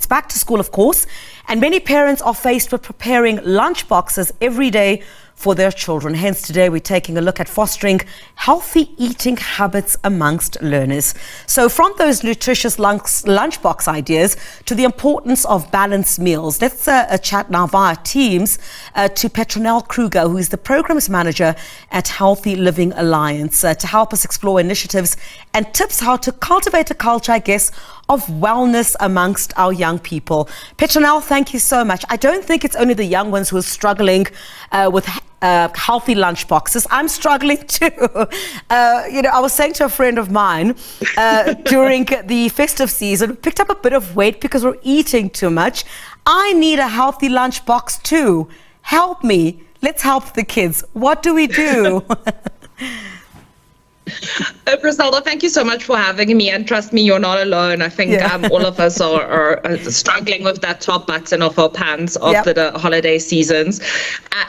It's back to school, of course, and many parents are faced with preparing lunchboxes every day for their children. Hence, today we're taking a look at fostering healthy eating habits amongst learners. So from those nutritious lunchbox ideas to the importance of balanced meals, let's chat now via Teams to Petronell Kruger, who is the Programs Manager at Healthy Living Alliance, to help us explore initiatives and tips how to cultivate a culture, I guess, of wellness amongst our young people. Petronell, thank you so much. I don't think it's only the young ones who are struggling with healthy lunch boxes. I'm struggling too. I was saying to a friend of mine during the festive season, picked up a bit of weight because we're eating too much. I need a healthy lunch box too. Help me. Let's help the kids. What do we do? Griselda, thank you so much for having me, and trust me, you're not alone. I think all of us are struggling with that top button of our pants after the holiday seasons.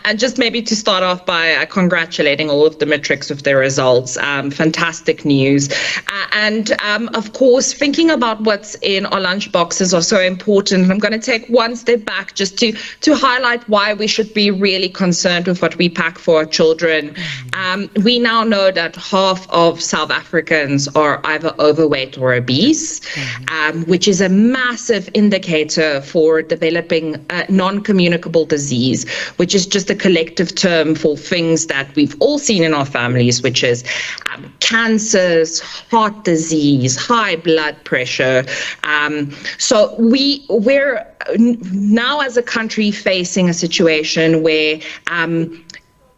And just maybe to start off by congratulating all of the matrics with their results. Fantastic news. And of course, thinking about what's in our lunch boxes are so important. I'm going to take one step back just to highlight why we should be really concerned with what we pack for our children. We now know that half of South Africans are either overweight or obese, which is a massive indicator for developing non-communicable disease, which is just a collective term for things that we've all seen in our families, which is cancers, heart disease, high blood pressure. So we're now as a country facing a situation where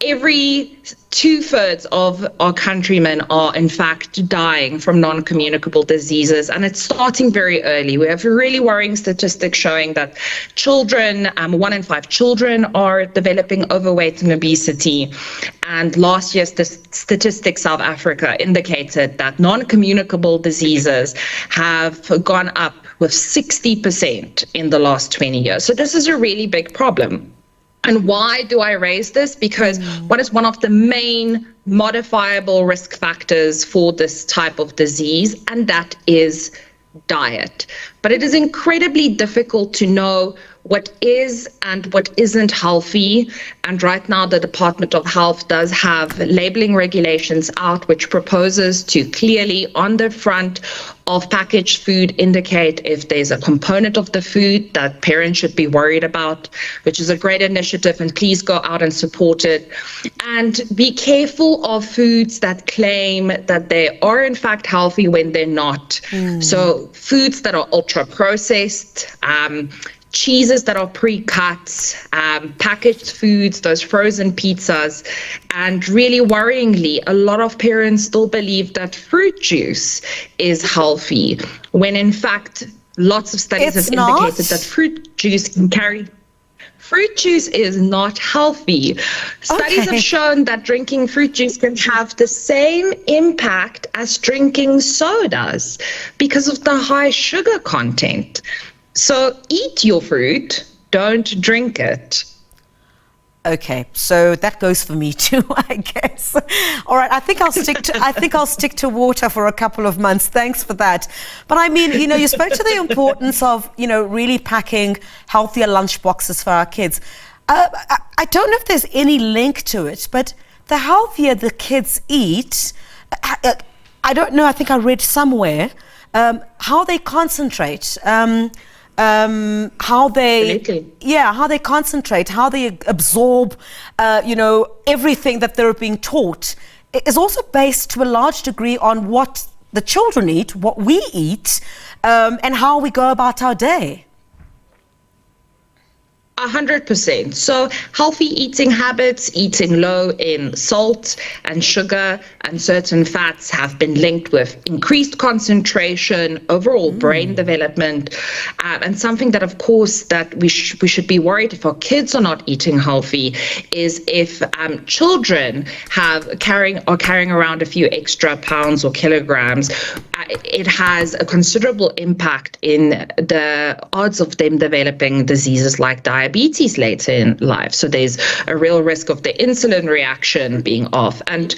every 2/3 of our countrymen are in fact dying from non-communicable diseases, and it's starting very early. We have really worrying statistics showing that children, 1 in 5 children are developing overweight and obesity. And last year's Statistics South Africa indicated that non-communicable diseases have gone up with 60% in the last 20 years. So this is a really big problem. And why do I raise this? Because what is one of the main modifiable risk factors for this type of disease, and that is diet. But it is incredibly difficult to know what is and what isn't healthy. And right now, the Department of Health does have labeling regulations out, which proposes to clearly on the front of packaged food indicate if there's a component of the food that parents should be worried about, which is a great initiative, and please go out and support it. And be careful of foods that claim that they are in fact healthy when they're not. So foods that are ultra processed, cheeses that are pre-cut, packaged foods, those frozen pizzas, and really worryingly, a lot of parents still believe that fruit juice is healthy, when in fact, lots of studies have indicated that fruit juice can carry... Fruit juice is not healthy. Studies have shown that drinking fruit juice can have the same impact as drinking sodas because of the high sugar content. So eat your fruit, don't drink it. Okay, so that goes for me too, I guess. All right, I think I'll stick to water for a couple of months. Thanks for that. But I mean, you spoke to the importance of, really packing healthier lunch boxes for our kids. I don't know if there's any link to it, but the healthier the kids eat, I don't know, I think I read somewhere how they concentrate. How they concentrate, how they absorb, everything that they're being taught is also based to a large degree on what the children eat, what we eat, and how we go about our day. 100%. So healthy eating habits, eating low in salt and sugar and certain fats, have been linked with increased concentration, overall brain development, and something that, of course, that we should be worried if our kids are not eating healthy is if children are carrying around a few extra pounds or kilograms. It has a considerable impact in the odds of them developing diseases like diabetes diabetes later in life. So there's a real risk of the insulin reaction being off. And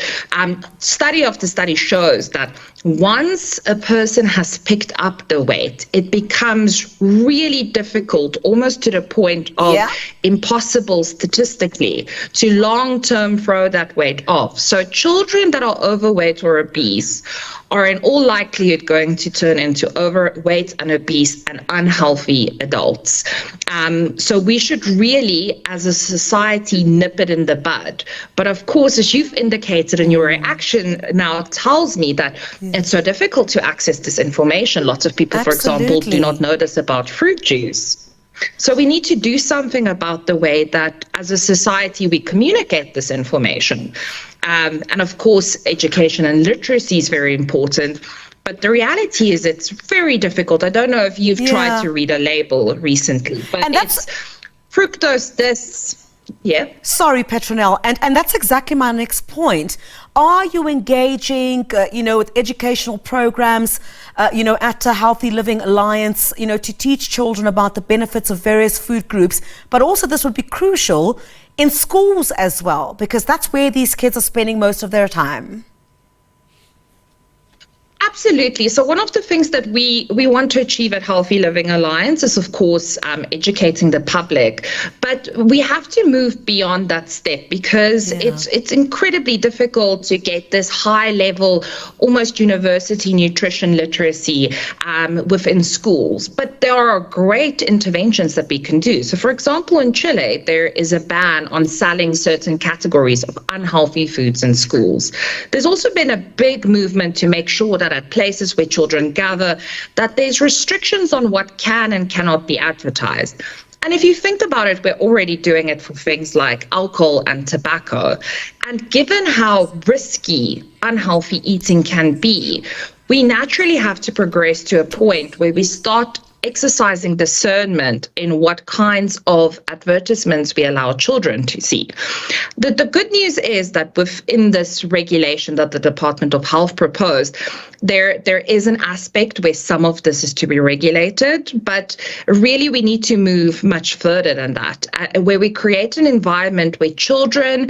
study after study shows that once a person has picked up the weight, it becomes really difficult, almost to the point of impossible statistically, to long-term throw that weight off. So children that are overweight or obese are in all likelihood going to turn into overweight and obese and unhealthy adults. So we should really, as a society, nip it in the bud. But of course, as you've indicated, and your reaction now tells me that it's so difficult to access this information. Lots of people, for example, do not know this about fruit juice. So we need to do something about the way that, as a society, we communicate this information. And of course, education and literacy is very important. But the reality is it's very difficult. I don't know if you've tried to read a label recently, but it's fructose this. Yeah. Sorry, Petronell. And that's exactly my next point. Are you engaging, with educational programs, at the Healthy Living Alliance, to teach children about the benefits of various food groups? But also this would be crucial in schools as well, because that's where these kids are spending most of their time. Absolutely. So one of the things that we want to achieve at Healthy Living Alliance is, of course, educating the public. But we have to move beyond that step, because it's incredibly difficult to get this high level, almost university nutrition literacy within schools. But there are great interventions that we can do. So, for example, in Chile, there is a ban on selling certain categories of unhealthy foods in schools. There's also been a big movement to make sure that at places where children gather, that there's restrictions on what can and cannot be advertised. And if you think about it, we're already doing it for things like alcohol and tobacco. And given how risky unhealthy eating can be, we naturally have to progress to a point where we start exercising discernment in what kinds of advertisements we allow children to see. The good news is that within this regulation that the Department of Health proposed, there is an aspect where some of this is to be regulated, but really we need to move much further than that, where we create an environment where children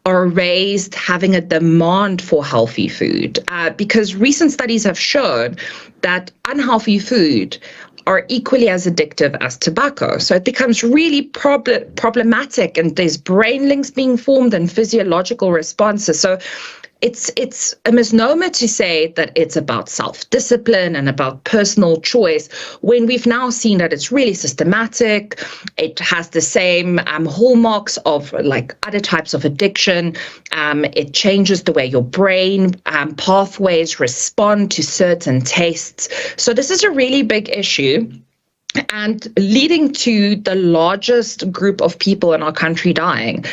are raised having a demand for healthy food, because recent studies have shown that unhealthy food are equally as addictive as tobacco. So it becomes really problematic, and there's brain links being formed and physiological responses. So it's a misnomer to say that it's about self-discipline and about personal choice, when we've now seen that it's really systematic. It has the same hallmarks of like other types of addiction. It changes the way your brain pathways respond to certain tastes. So this is a really big issue, and leading to the largest group of people in our country dying.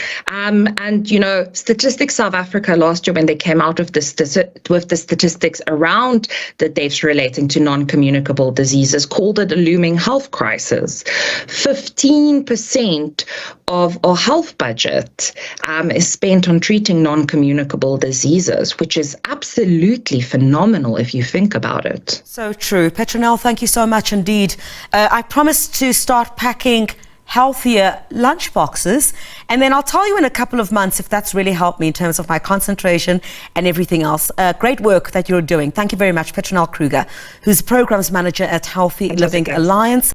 Statistics South Africa last year, when they came out of with the statistics around the deaths relating to non-communicable diseases, called it a looming health crisis. 15% of our health budget is spent on treating non-communicable diseases, which is absolutely phenomenal if you think about it. So true. Petronell, thank you so much indeed. I promised to start packing healthier lunchboxes, and then I'll tell you in a couple of months if that's really helped me in terms of my concentration and everything else. Great work that you're doing. Thank you very much, Petronell Kruger, who's Programs Manager at Healthy Living Alliance.